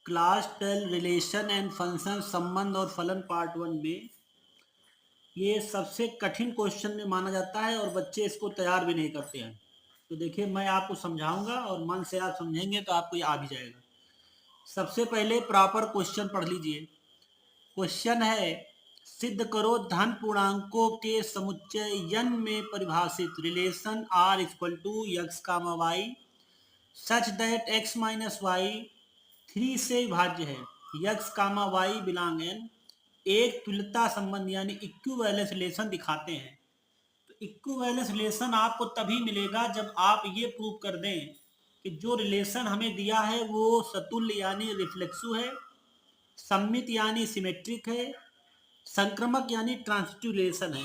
Class 12 relation and function संबंध और फलन पार्ट 1 में ये सबसे कठिन क्वेश्चन में माना जाता है और बच्चे इसको तैयार भी नहीं करते हैं। तो देखिए मैं आपको समझाऊंगा और मन से आप समझेंगे तो आपको ये आ भी जाएगा। सबसे पहले प्रॉपर क्वेश्चन पढ़ लीजिए। क्वेश्चन है, सिद्ध करो धन पूर्णांकों के समुच्चय n में परिभाषित relation r equal to x comma y such that x minus y 3 से विभाज्य है, x comma y belong N. एक तुल्यता संबंध यानी इक्विवेलेंस रिलेशन दिखाते हैं। तो इक्विवेलेंस रिलेशन आपको तभी मिलेगा जब आप ये प्रूव कर दें कि जो रिलेशन हमें दिया है वो सतुल्य यानी रिफ्लेक्सिव है, सममित यानी सिमेट्रिक है, संक्रमक यानी ट्रांजिटिव रिलेशन है।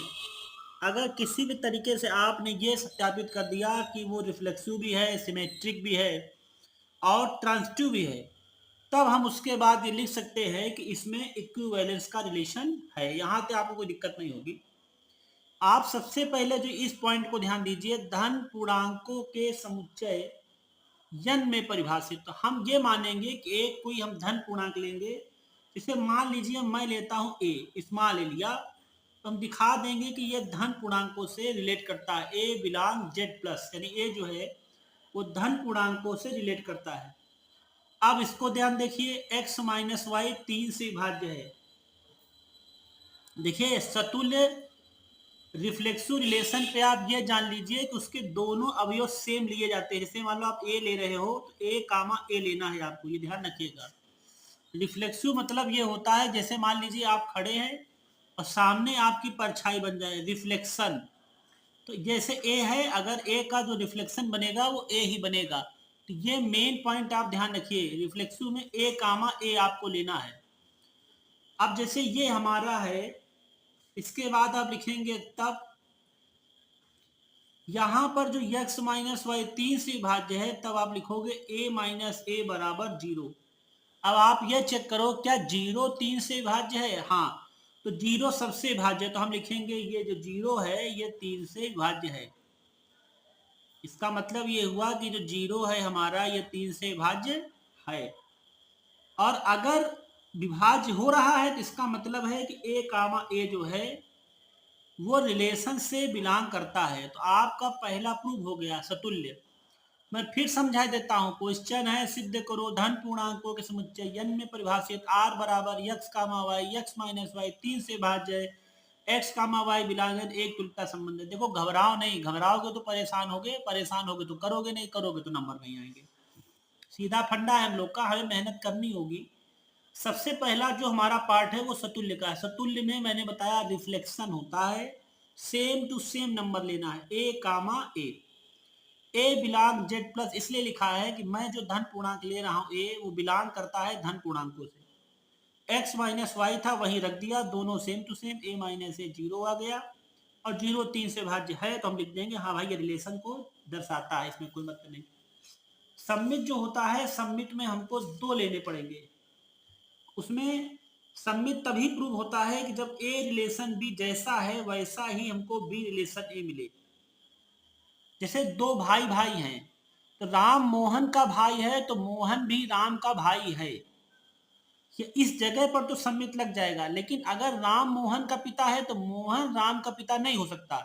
अगर किसी भी तरीके से आपने ये सत्यापित कर दिया कि वो रिफ्लेक्सिव भी है, सिमेट्रिक भी है और ट्रांजिटिव भी है, तब हम उसके बाद ये लिख सकते हैं कि इसमें इक्विवेलेंस का रिलेशन है। यहाँ पे आपको कोई दिक्कत नहीं होगी। आप सबसे पहले जो इस पॉइंट को ध्यान दीजिए, धन पूर्णांकों के समुच्चय n में परिभाषित। तो हम ये मानेंगे कि एक कोई हम धन पूर्णांक लेंगे, इसे मान लीजिए मैं लेता हूँ a, स्मॉल ए लिया, तो हम दिखा देंगे कि ये धन पूर्णांकों से रिलेट करता है। a बिलोंग z प्लस, यानी a जो है वो धन पूर्णांकों से रिलेट करता है। अब इसको ध्यान देखिए, x माइनस वाई 3 से विभाज्य है। देखिए सतुल्य रिफ्लेक्सिव रिलेशन पे आप ये जान लीजिए कि उसके दोनों अवयव सेम लिए जाते हैं। जैसे मान लो आप ए ले रहे हो तो ए कामा ए लेना है आपको, ये ध्यान रखिएगा। रिफ्लेक्सिव मतलब ये होता है, जैसे मान लीजिए आप खड़े हैं और सामने आपकी परछाई बन जाए, रिफ्लेक्शन। तो जैसे ए है, अगर ए का जो रिफ्लेक्शन बनेगा वो ए ही बनेगा। तो ये मेन पॉइंट आप ध्यान रखिए, रिफ्लेक्सिव में ए कामा ए आपको लेना है। अब जैसे ये हमारा है, इसके बाद आप लिखेंगे तब यहां पर जो x माइनस वाई 3 से विभाज्य है, तब आप लिखोगे a माइनस ए बराबर 0। अब आप ये चेक करो, क्या 0 3 से विभाज्य है? हाँ, तो 0 सबसे विभाज्य है, तो हम लिखेंगे ये जो 0 है ये 3 से विभाज्य है। इसका मतलब ये हुआ कि जो 0 है हमारा ये 3 से विभाज्य है। और अगर विभाज्य हो रहा है तो इसका मतलब है कि a कामा a जो है वो रिलेशन से बिलोंग करता है। तो आपका पहला प्रूव हो गया सतुल्य। मैं फिर समझा देता हूं। क्वेश्चन है, सिद्ध करो धन पूर्णांकों के समुच्चय n में परिभाषित r बराबर x comma Y x minus y 3 से भाज्य x comma y belong N एक तुल्यता संबंध है। देखो घबराओ नहीं, घबराओगे तो परेशान होगे तो करोगे, नहीं करोगे तो नंबर नहीं आएंगे। सीधा फंडा है हम लोग का, हमें मेहनत करनी होगी। सबसे पहला जो हमारा पार्ट है वो सतुल्य का है। सतुल्य में मैंने बताया रिफ्लेक्शन होता है, सेम टू सेम नंबर लेना है, ए कामा ए बिलोंग जेड प्लस। इसलिए लिखा है कि मैं जो धन पूर्णांक ले रहा हूं ए, वो बिलोंग करता है धन पूर्णांकों से। एक्स माइनस वाई था वहीं रख दिया, दोनों same to same, A minus A 0 आ गया और 0 3 से भाज्य है, तो हम लिख देंगे हाँ भाई ये रिलेशन को दर्शाता है, इसमें कोई मतलब नहीं। सम्मित जो होता है, सम्मित में हमको 2 लेने पड़ेंगे। उसमें सम्मित तभी प्रूव होता है कि जब ए रिलेशन बी जैसा है वैसा ही हमको बी रिलेशन ए मिले। जैसे 2 भाई भाई हैं, तो राम मोहन का भाई है तो मोहन भी राम का भाई है, ये इस जगह पर तो सम्मित लग जाएगा। लेकिन अगर राम मोहन का पिता है तो मोहन राम का पिता नहीं हो सकता,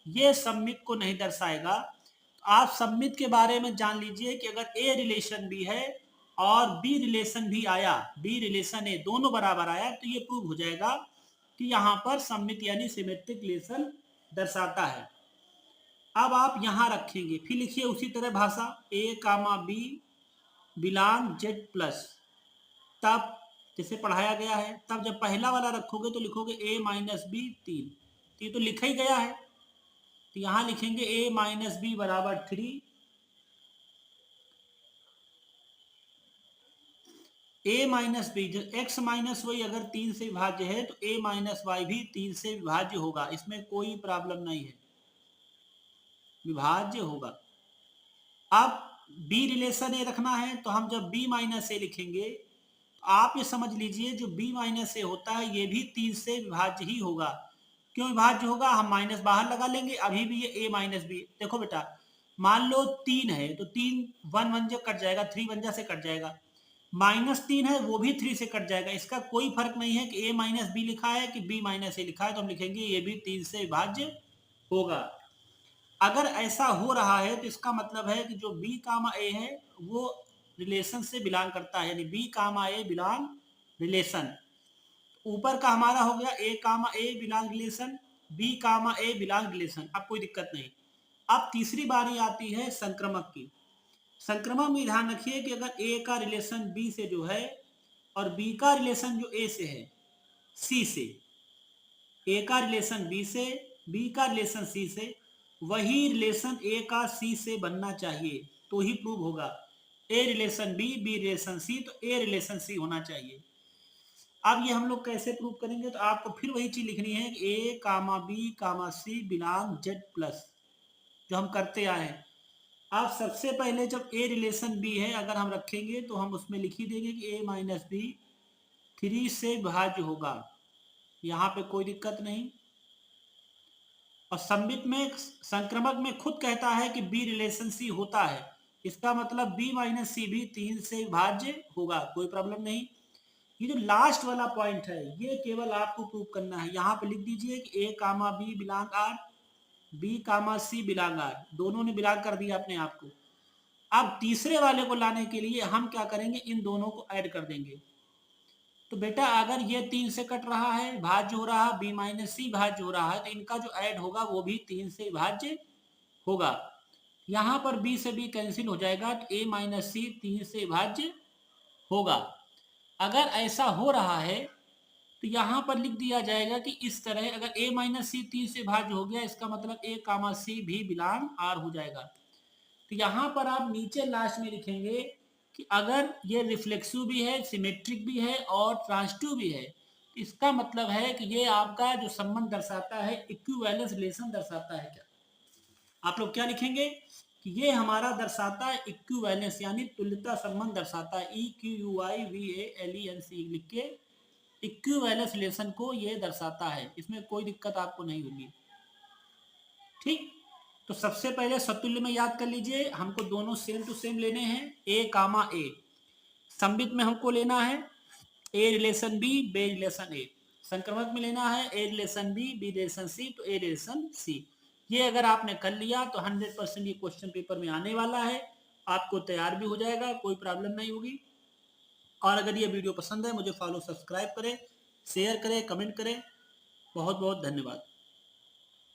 ये सम्मित को नहीं दर्शाएगा। तो आप सम्मित के बारे में जान लीजिए कि अगर ए रिलेशन बी है और बी रिलेशन भी आया, बी रिलेशन ए दोनों बराबर आया, तो ये प्रूव हो जाएगा कि यहाँ पर सम्मित यानी सिमेट्रिक रिलेशन दर्शाता है। अब आप यहां रखेंगे, फिर लिखिए उसी तरह भाषा, ए comma B belong Z plus. तब जैसे पढ़ाया गया है, तब जब पहला वाला रखोगे तो लिखोगे ए माइनस बी 3, तो ये तो लिखा ही गया है, तो यहां लिखेंगे ए माइनस बी बराबर 3। ए माइनस बी जो एक्स माइनस वाई अगर 3 से विभाज्य है तो ए माइनस वाई भी 3 से विभाज्य होगा, इसमें कोई प्रॉब्लम नहीं है, विभाज्य होगा। अब बी रिलेशन ए रखना है, तो हम जब बी माइनस ए लिखेंगे तो आप ये समझ लीजिए जो बी माइनस ए होता है ये भी 3 से विभाज्य ही होगा। क्यों विभाज्य होगा? हम माइनस बाहर लगा लेंगे, अभी भी ये ए माइनस बी। देखो बेटा, मान लो 3 है तो 3 1 1 जो कट जाएगा, 3 1 जा से कट जाएगा। -3 है वो भी 3 से कट जाएगा। इसका कोई फर्क नहीं है कि a माइनस बी लिखा है कि b माइनस ए लिखा है, तो हम लिखेंगे ये भी 3 से विभाज्य होगा। अगर ऐसा हो रहा है तो इसका मतलब है कि जो b कामा a है वो रिलेशन से बिलोंग करता है, यानी b comma a belong relation. ऊपर का हमारा हो गया a comma a belong relation, b comma a belong relation. अब कोई दिक्कत नहीं। अब तीसरी बारी आती है संक्रमक की। संक्रमण में ध्यान रखिए कि अगर ए का रिलेशन बी से जो है और बी का रिलेशन जो ए से है सी से, ए का रिलेशन बी से, बी का रिलेशन सी से, वही रिलेशन ए का सी से बनना चाहिए तो ही प्रूव होगा। A relation B, B relation सी, तो ए रिलेशन सी होना चाहिए। अब ये हम लोग कैसे प्रूव करेंगे, तो आपको फिर वही चीज लिखनी है कि A comma B comma C belong Z plus, जो हम करते आए हैं। आप सबसे पहले जब ए रिलेशन बी है अगर हम रखेंगे तो हम उसमें लिख ही देंगे कि ए माइनस बी 3 से विभाज्य होगा, यहाँ पे कोई दिक्कत नहीं। और संबित में संक्रमक में खुद कहता है कि बी रिलेशन सी होता है, इसका मतलब बी माइनस सी भी 3 से विभाज्य होगा, कोई प्रॉब्लम नहीं। ये जो लास्ट वाला पॉइंट है ये केवल आपको प्रूव करना है। यहाँ पे लिख दीजिए कि A comma B belong R, B comma C belong R, दोनों ने बिलोंग कर दिया अपने आप को। अब तीसरे वाले को लाने के लिए हम क्या करेंगे, इन दोनों को ऐड कर देंगे। तो बेटा अगर ये 3 से कट रहा है, भाज्य हो रहा है, b माइनस सी भाज्य हो रहा है, तो इनका जो ऐड होगा वो भी 3 से भाज्य होगा। यहाँ पर b से b कैंसिल हो जाएगा तो a माइनस सी 3 से भाज्य होगा। अगर ऐसा हो रहा है तो यहाँ पर लिख दिया जाएगा कि इस तरह, अगर a माइनस सी 3 से भाज्य हो गया इसका मतलब a कामा सी भी बिलोंग आर हो जाएगा। तो यहाँ पर आप नीचे लास्ट में लिखेंगे कि अगर ये रिफ्लेक्सिव भी है, सिमेट्रिक भी है और ट्रांजिटिव भी है, इसका मतलब है कि ये आपका जो संबंध दर्शाता है इक्विवेलेंस रिलेशन दर्शाता है। क्या आप लोग क्या लिखेंगे कि ये हमारा दर्शाता है इक्विवेलेंस, यानी तुल्यता संबंध दर्शाता है। EQUIVALENC लिख के इक्विवेलेंस रिलेशन को ये दर्शाता है, इसमें कोई दिक्कत आपको नहीं होगी। ठीक, तो सबसे पहले सतुल्य में याद कर लीजिए, हमको दोनों सेम टू सेम लेने हैं, ए कामा ए। संबित में हमको लेना है a relation B, B relation ए। संक्रमक में लेना है a relation B, B relation सी, तो ए रिलेशन सी। ये अगर आपने कर लिया तो 100% ये क्वेश्चन पेपर में आने वाला है, आपको तैयार भी हो जाएगा, कोई प्रॉब्लम नहीं होगी। और अगर ये वीडियो पसंद है मुझे फॉलो सब्सक्राइब करें, शेयर करें, कमेंट करें। बहुत बहुत धन्यवाद।